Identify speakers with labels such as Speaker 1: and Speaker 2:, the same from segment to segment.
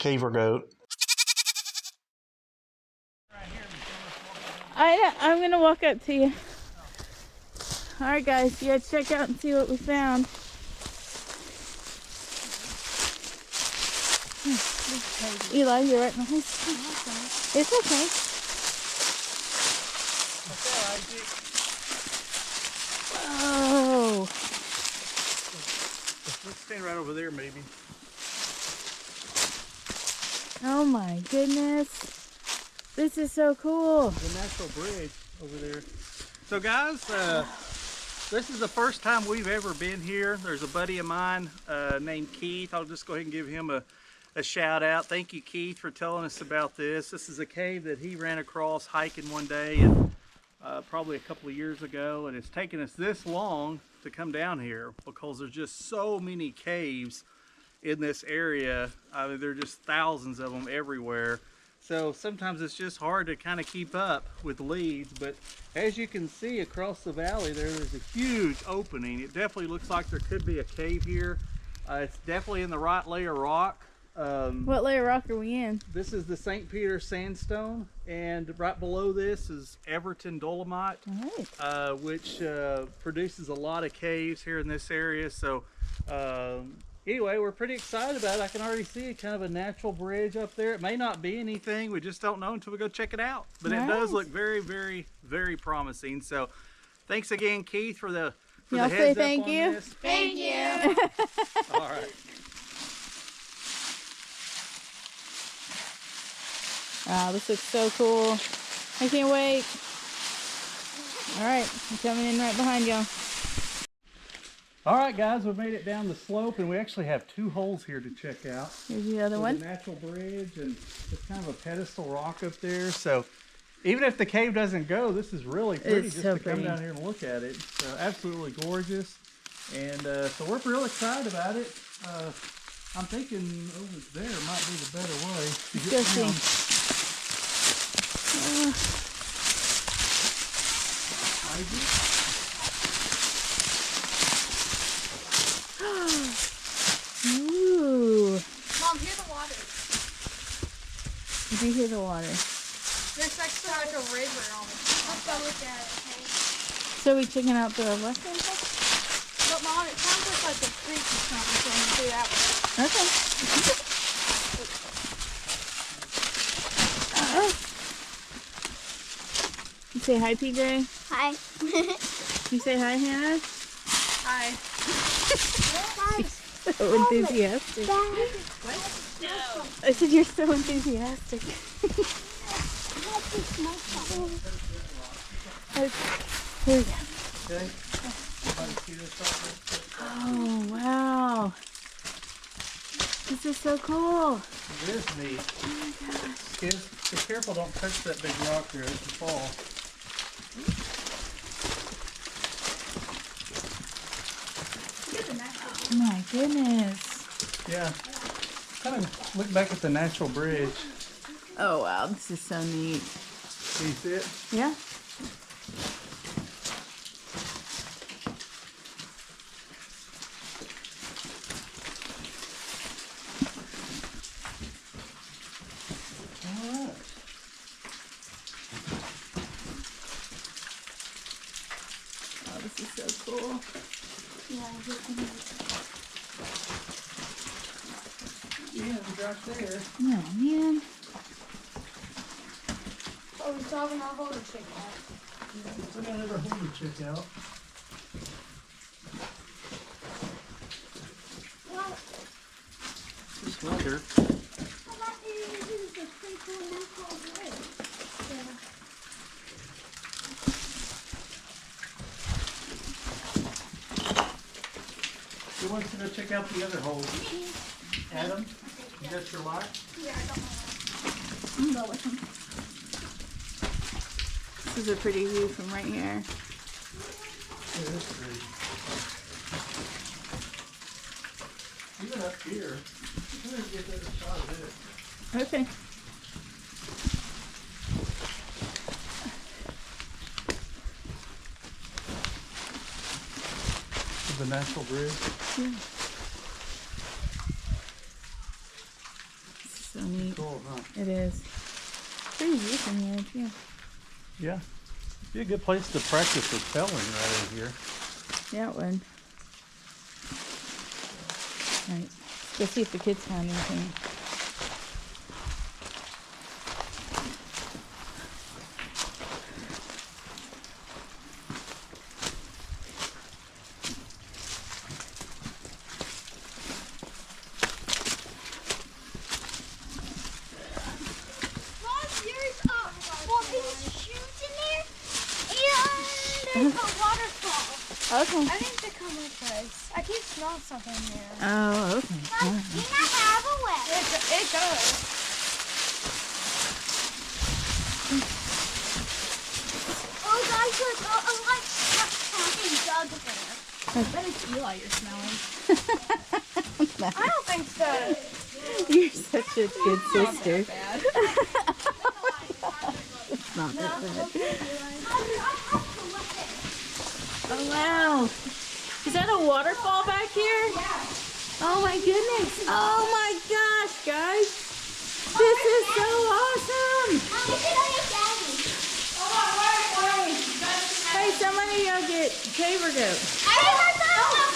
Speaker 1: caver goat.
Speaker 2: I'm gonna walk up to you. All right, guys, you gotta check out and see what we found. Eli, you're right behind. It's okay. Oh.
Speaker 1: Let's stand right over there, maybe.
Speaker 2: Oh my goodness. This is so cool.
Speaker 1: The natural bridge over there. So guys, this is the first time we've ever been here. There's a buddy of mine named Keith. I'll just go ahead and give him a shout out. Thank you, Keith, for telling us about this. This is a cave that he ran across hiking one day, and probably a couple of years ago, and it's taken us this long to come down here because there's just so many caves in this area. I mean, there are just thousands of them everywhere. So sometimes it's just hard to kind of keep up with leads, but as you can see across the valley there's a huge opening. It definitely looks like there could be a cave here. It's definitely in the right layer of rock.
Speaker 2: What layer of rock are we in?
Speaker 1: This is the St. Peter sandstone, and right below this is Everton dolomite, which produces a lot of caves here in this area. So anyway, we're pretty excited about it. I can already see kind of a natural bridge up there. It may not be anything. We just don't know until we go check it out. But it does look very, very, very promising. So thanks again, Keith, for the heads up on
Speaker 2: thank you.
Speaker 1: this.
Speaker 3: Thank you.
Speaker 1: All right.
Speaker 2: Wow, this looks so cool. I can't wait. All right, I'm coming in right behind y'all.
Speaker 1: All right, guys, we've made it down the slope, and we actually have two holes here to check out.
Speaker 2: Here's the other one.
Speaker 1: A natural bridge, and it's kind of a pedestal rock up there. So even if the cave doesn't go, this is really pretty just to come down here and look at it. It's absolutely gorgeous, and so we're real excited about it. I'm thinking over there might be the better way to get down.
Speaker 2: Ooh.
Speaker 3: Mom, hear the water.
Speaker 2: Did you hear the water?
Speaker 3: There's like a river almost. Let's go look at it, okay?
Speaker 2: So we checking out the western side?
Speaker 3: But Mom, it sounds like a creek or something, so we do that way.
Speaker 2: Okay. You say hi, PJ.
Speaker 3: Hi.
Speaker 2: You say hi, Hannah.
Speaker 3: Hi.
Speaker 2: So enthusiastic.
Speaker 3: What? No.
Speaker 2: I said you're so enthusiastic. Here we go.
Speaker 1: Okay.
Speaker 2: Oh, wow. This is so cool.
Speaker 1: It is neat.
Speaker 2: Oh my gosh.
Speaker 1: Kids, be careful, don't touch that big rock there, it can fall.
Speaker 2: Oh my goodness.
Speaker 1: Yeah. Kind of look back at the natural bridge.
Speaker 2: Oh wow, this is so neat.
Speaker 1: Do you see it?
Speaker 2: Yeah.
Speaker 1: Alright.
Speaker 2: Oh, this is so cool.
Speaker 1: Yeah, it's right there.
Speaker 2: Oh man.
Speaker 3: Oh, we still have another hole to check out.
Speaker 1: We got another hole to check out.
Speaker 3: Well,
Speaker 1: Just wonder.
Speaker 3: how about this is a pretty cool natural bridge.
Speaker 1: Who wants to go check out the other hole? Adam, you got your light?
Speaker 3: Yeah, I don't know.
Speaker 2: I'm gonna go with him. This is a pretty view from right here.
Speaker 1: It is pretty. Even up here, I'm gonna get a shot of it.
Speaker 2: Okay.
Speaker 1: The natural bridge.
Speaker 2: Yeah. This is So neat.
Speaker 1: Cool, huh?
Speaker 2: It is. Pretty deep in here, too.
Speaker 1: Yeah. Be a good place to practice rappelling right in here.
Speaker 2: Yeah, it would. Alright, let's go see if the kids found anything.
Speaker 3: Mom, there's these shoes in there, and there's a waterfall.
Speaker 2: Okay.
Speaker 3: I think they come with us. I keep smelling something here.
Speaker 2: Oh, okay.
Speaker 3: Mom, do not have a wet. It does. Oh, guys, look, a like talking jug there. I bet it's Eli you're smelling. I don't think so.
Speaker 2: You're such a good sister.
Speaker 3: Bad.
Speaker 2: It's not that bad.
Speaker 3: I
Speaker 2: Oh, wow. Is that a waterfall back here? Oh, my goodness. Oh, my gosh, guys. This is so awesome. Hey, somebody go get Caver Goat.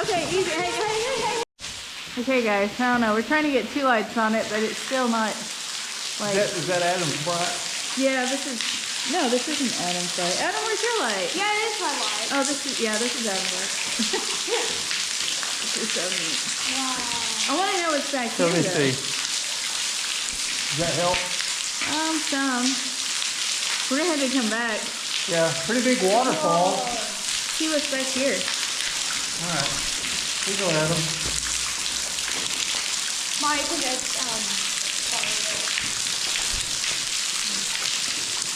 Speaker 2: Okay, easy. Hey. Okay, guys, I don't know. We're trying to get 2 lights on it, but it's still not like...
Speaker 1: Is that Adam's bright?
Speaker 2: Yeah, this is... No, this isn't Adam's light. Adam, where's your light?
Speaker 3: Yeah, it is my light.
Speaker 2: Oh, this is Adam's light. This is so neat.
Speaker 3: Wow.
Speaker 2: I want to know what's back
Speaker 1: So
Speaker 2: here,
Speaker 1: let me
Speaker 2: though.
Speaker 1: see. Does that help?
Speaker 2: Some. We're gonna have to come back.
Speaker 1: Yeah, pretty big waterfall.
Speaker 2: See what's back here.
Speaker 1: Alright. We go, Adam.
Speaker 3: Mike, it's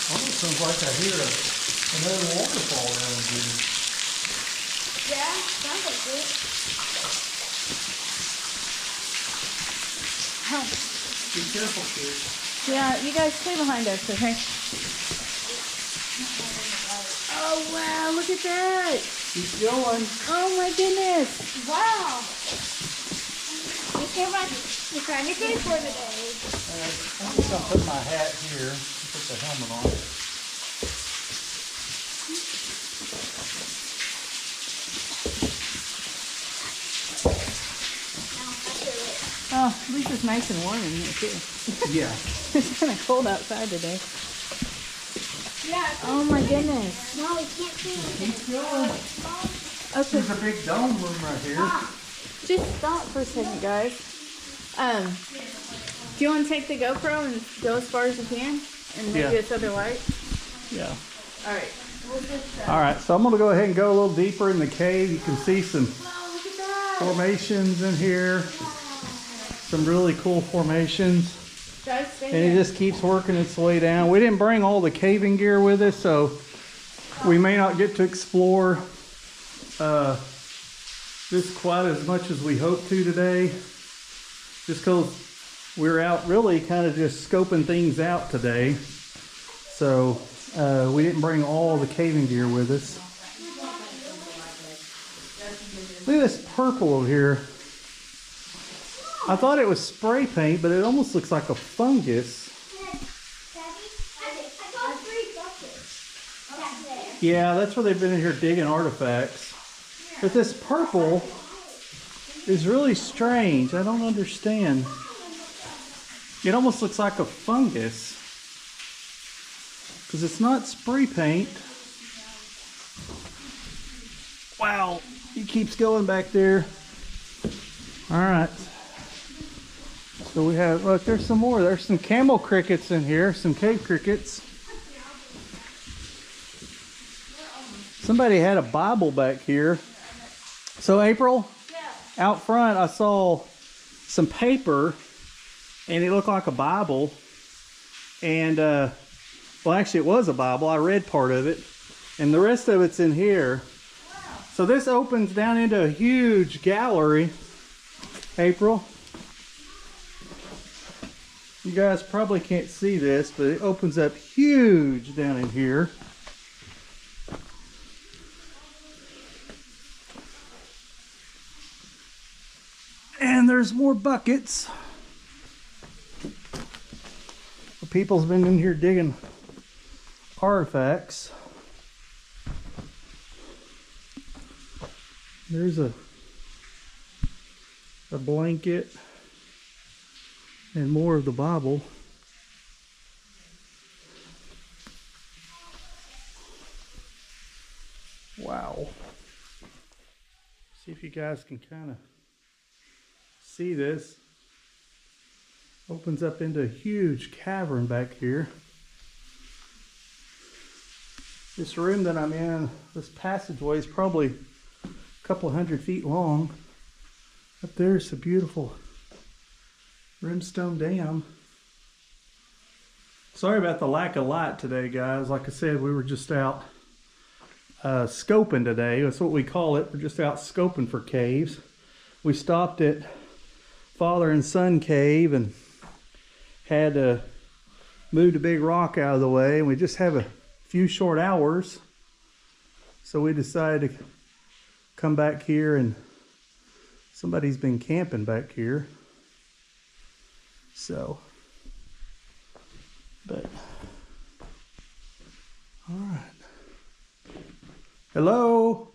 Speaker 1: Almost sounds like I hear another waterfall down here.
Speaker 3: yeah, sounds like it.
Speaker 1: Be careful, kids.
Speaker 2: Yeah, you guys stay behind us, okay? Oh wow, look at that!
Speaker 1: Keep going.
Speaker 2: Oh my goodness!
Speaker 3: Wow. You came back to trying to get for the day.
Speaker 1: I'm just going to put my hat here. Put the helmet on.
Speaker 2: Oh, at least it's nice and warm in here too.
Speaker 1: Yeah.
Speaker 2: It's kind of cold outside today.
Speaker 3: Yeah.
Speaker 2: Oh my goodness.
Speaker 3: No, we can't see it.
Speaker 1: Keep going.
Speaker 2: Okay,
Speaker 1: There's a big dome room right here.
Speaker 2: just stop for a second, guys. Do you want to take the GoPro and go as far as you can? And maybe
Speaker 1: Yeah.
Speaker 2: this other light?
Speaker 1: Yeah.
Speaker 2: Alright. We'll just,
Speaker 1: All right, so I'm going to go ahead and go a little deeper in the cave. You can see some
Speaker 2: oh, look at that!
Speaker 1: formations in here. Some really cool formations.
Speaker 2: Guys, stay
Speaker 1: And it
Speaker 2: here.
Speaker 1: just keeps working its way down. We didn't bring all the caving gear with us, so we may not get to explore this quite as much as we hope to today. Just because we're out really kind of just scoping things out today. So we didn't bring all the caving gear with us. Look at this purple over here. I thought it was spray paint, but it almost looks like a fungus. Yeah, that's where they've been in here digging artifacts. But this purple is really strange. I don't understand. It almost looks like a fungus. Because it's not spray paint. Wow, he keeps going back there. All right. So we have, look, there's some more. There's some camel crickets in here, some cave crickets. Somebody had a Bible back here. So April, out front I saw some paper and it looked like a Bible. And, well actually it was a Bible. I read part of it and the rest of it's in here. So this opens down into a huge gallery, April. You guys probably can't see this, but it opens up huge down in here. And there's more buckets. So people's been in here digging artifacts. There's a blanket and more of the Bible. Wow. See if you guys can kind of see this. Opens up into a huge cavern back here. This room that I'm in, this passageway is probably a couple 100 feet long. Up there's a beautiful brimstone dam. Sorry about the lack of light today, guys. Like I said, we were just out scoping today. That's what we call it. We're just out scoping for caves. We stopped at Father and Son Cave and had to move a big rock out of the way, and we just have a few short hours, so we decided to come back here, and somebody's been camping back here, so but all right. Hello,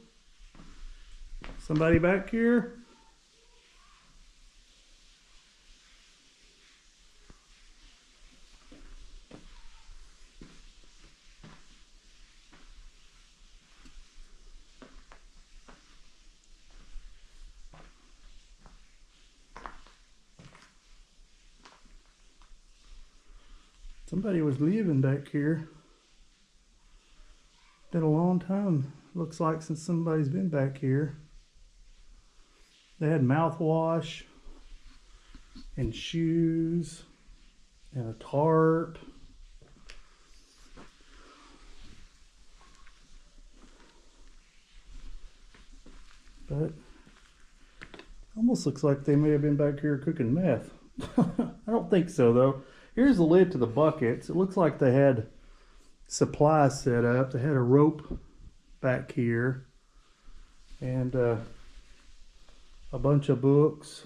Speaker 1: somebody back here? Somebody was living back here. Been a long time, looks like, since somebody's been back here. They had mouthwash and shoes and a tarp. But almost looks like they may have been back here cooking meth. I don't think so though. Here's the lid to the buckets. It looks like they had supplies set up. They had a rope back here and a bunch of books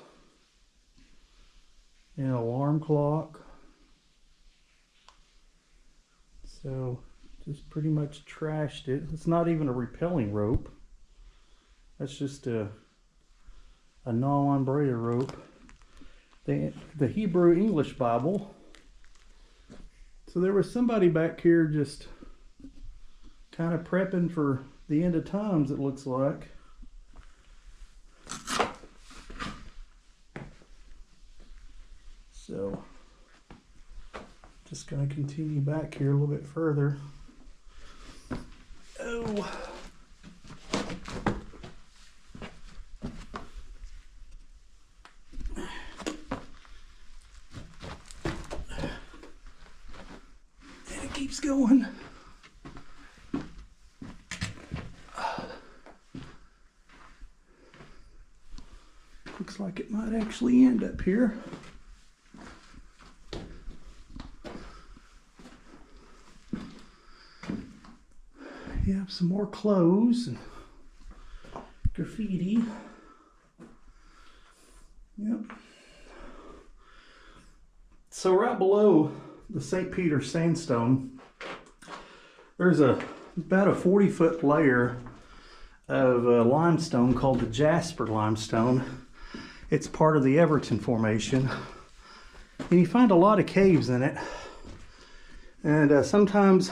Speaker 1: and an alarm clock. So just pretty much trashed it. It's not even a rappelling rope. That's just a non-braided rope. The Hebrew English Bible. So there was somebody back here just kind of prepping for the end of times, it looks like. So just going to continue back here a little bit further. Oh. Keeps going. Looks like it might actually end up here. You have some more clothes and graffiti. Yep. So right below the St. Peter sandstone, there's about a 40-foot layer of limestone called the Jasper limestone. It's part of the Everton Formation, and you find a lot of caves in it. And sometimes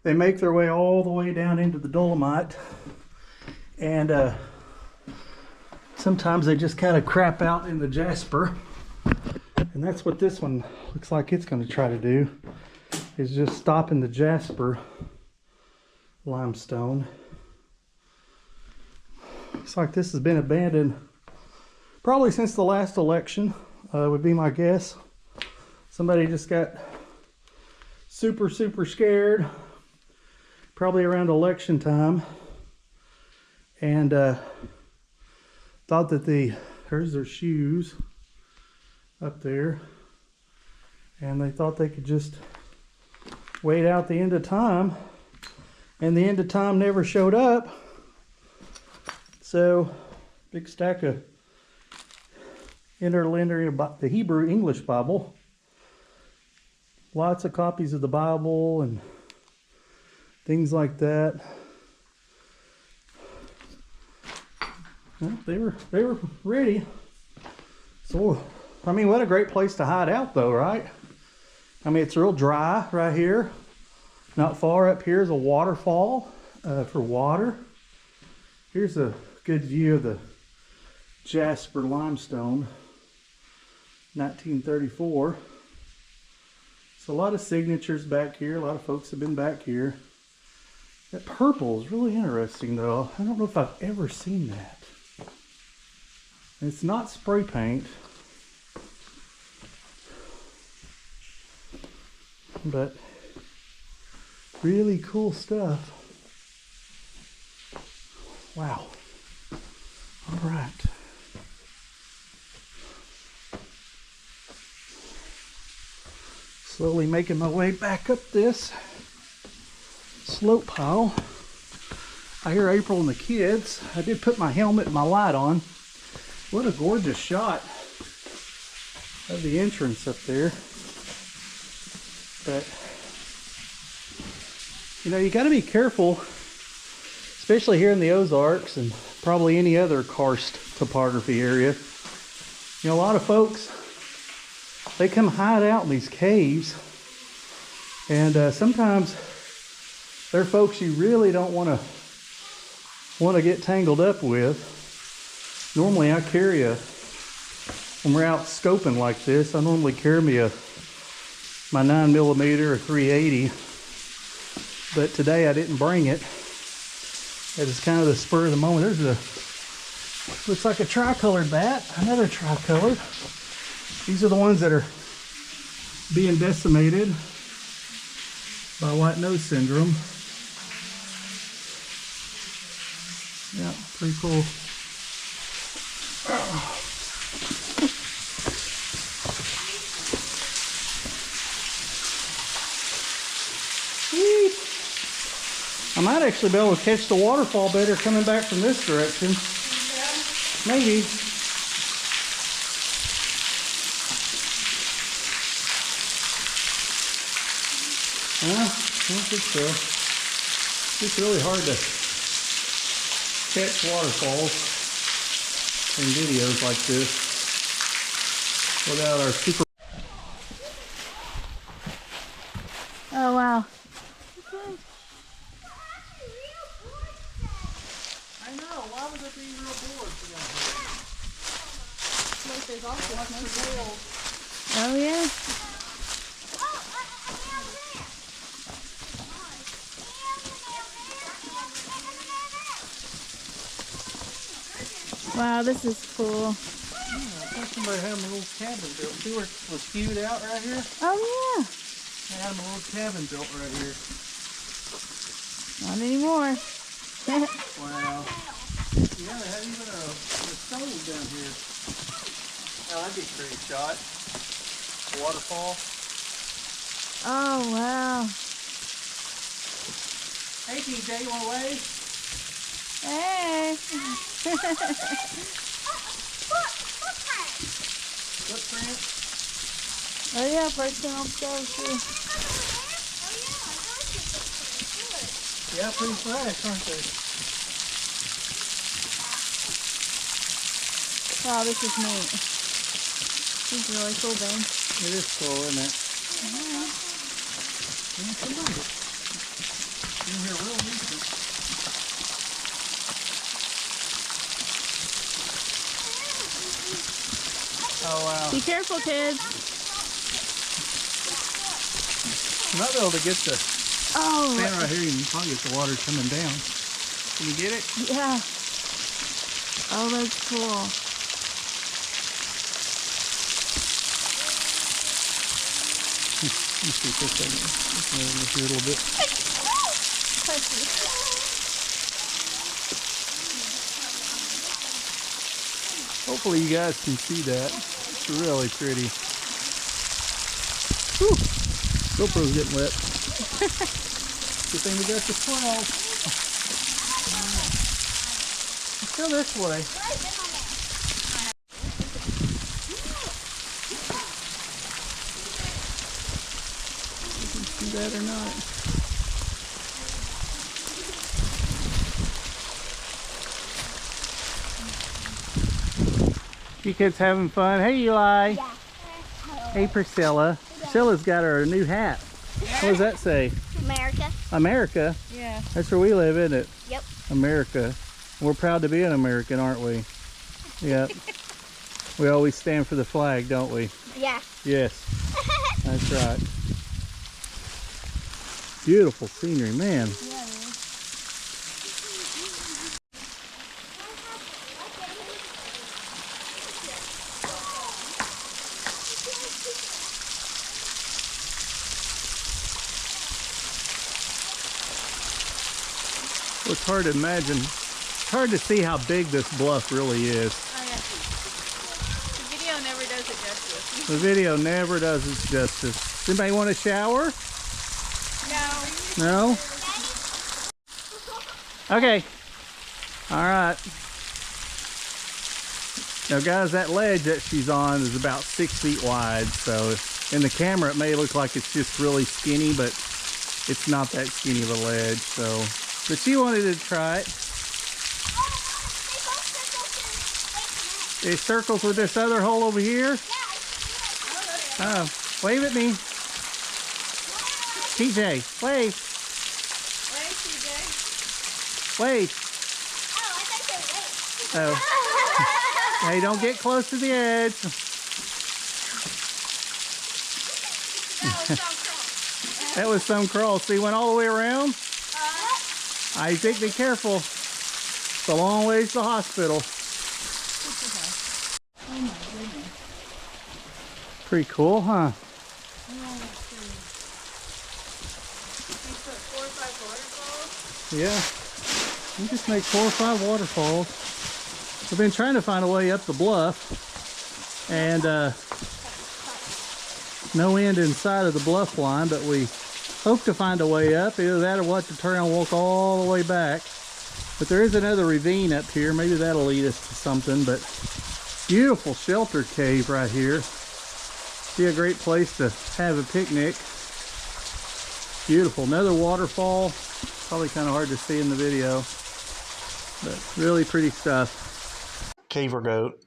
Speaker 1: they make their way all the way down into the dolomite, and sometimes they just kind of crap out in the Jasper. And that's what this one looks like it's going to try to do, is just stop in the Jasper limestone. Looks like this has been abandoned probably since the last election, would be my guess. Somebody just got super scared, probably around election time, and thought that there's their shoes up there, and they thought they could just wait out the end of time, and the end of time never showed up. So big stack of interlinear, the Hebrew English Bible, lots of copies of the Bible and things like that. Well, they were ready. So, I mean, what a great place to hide out though, right? I mean, it's real dry right here. Not far up here is a waterfall for water. Here's a good view of the Jasper limestone, 1934. So a lot of signatures back here. A lot of folks have been back here. That purple is really interesting though. I don't know if I've ever seen that. It's not spray paint, but really cool stuff. Wow. All right. Slowly making my way back up this slope pile. I hear April and the kids. I did put my helmet and my light on. What a gorgeous shot of the entrance up there. But, you know, you got to be careful, especially here in the Ozarks and probably any other karst topography area. You know, a lot of folks, they come hide out in these caves, and sometimes they're folks you really don't want to get tangled up with. Normally I carry when we're out scoping like this, I normally carry my 9mm or 380, but today I didn't bring it. It is kind of the spur of the moment. Looks like a tricolored bat, another tricolored. These are the ones that are being decimated by white nose syndrome. Yeah, pretty cool. Sweet. I might actually be able to catch the waterfall better coming back from this direction. Maybe. I don't think so. It's really hard to catch waterfalls in videos like this without our super.
Speaker 2: Oh wow.
Speaker 1: I know, why would it be real bored down here?
Speaker 2: Oh yeah. Wow, this is cool.
Speaker 1: Yeah, I thought somebody had a little cabin built. See where it was hewed out right here?
Speaker 2: Oh yeah.
Speaker 1: They had a little cabin built right here.
Speaker 2: Not anymore.
Speaker 1: Wow. Yeah, they had even a stove down here. Oh, that'd be a pretty shot. A waterfall.
Speaker 2: Oh wow.
Speaker 1: Hey TJ, you wanna wave?
Speaker 2: Hey.
Speaker 1: Footprint?
Speaker 2: Oh yeah, personal stuff too.
Speaker 1: Yeah, pretty fresh, aren't they?
Speaker 2: Wow, this is neat. This is really cool, Ben.
Speaker 1: It is cool, isn't it?
Speaker 2: Yeah.
Speaker 1: Yeah, come on. Been here real recent. Oh wow.
Speaker 2: Be careful, kids.
Speaker 1: You might be able to get the
Speaker 2: Oh.
Speaker 1: stand right here. You can probably get the water coming down. Can you get it?
Speaker 2: Yeah. Oh, that's cool.
Speaker 1: Let me see if this thing is here a little bit. Hopefully you guys can see that. It's really pretty. Whew. GoPro's getting wet. Good thing we got the 12. Let's go this way. that or not. You kids having fun? Hey, Eli.
Speaker 3: Yeah.
Speaker 1: Hey, Priscilla. Priscilla's got her a new hat. What does that say?
Speaker 3: America.
Speaker 1: America?
Speaker 2: Yeah.
Speaker 1: That's where we live, isn't it?
Speaker 3: Yep.
Speaker 1: America. We're proud to be an American, aren't we? Yep. We always stand for the flag, don't we?
Speaker 3: Yeah.
Speaker 1: Yes. That's right. Beautiful scenery, man. Well, it's hard to imagine. It's hard to see how big this bluff really is.
Speaker 2: Oh, yeah. The video never does it justice.
Speaker 1: The video never does its justice. Does anybody want a shower?
Speaker 2: No.
Speaker 1: No? Okay. All right. Now, guys, that ledge that she's on is about 6 feet wide. So in the camera, it may look like it's just really skinny, but it's not that skinny of a ledge. So, but she wanted to try it. There's circles with this other hole over here. Oh, wave at me. TJ, wave.
Speaker 2: Wait, TJ.
Speaker 1: Wave. Oh. Hey, don't get close to the edge. That was some crawl. See, went all the way around. Isaac, be careful. It's a long ways to the hospital.
Speaker 2: Oh my goodness.
Speaker 1: Pretty cool, huh?
Speaker 2: Oh, that's pretty. You put 4 or 5 waterfalls?
Speaker 1: Yeah. You just make 4 or 5 waterfalls. We've been trying to find a way up the bluff, and no end in sight of the bluff line, but we hope to find a way up. Either that or we'll have to turn around and walk all the way back. But there is another ravine up here. Maybe that'll lead us to something. But beautiful shelter cave right here. Be a great place to have a picnic. Beautiful. Another waterfall. Probably kind of hard to see in the video, but really pretty stuff. Caver goat.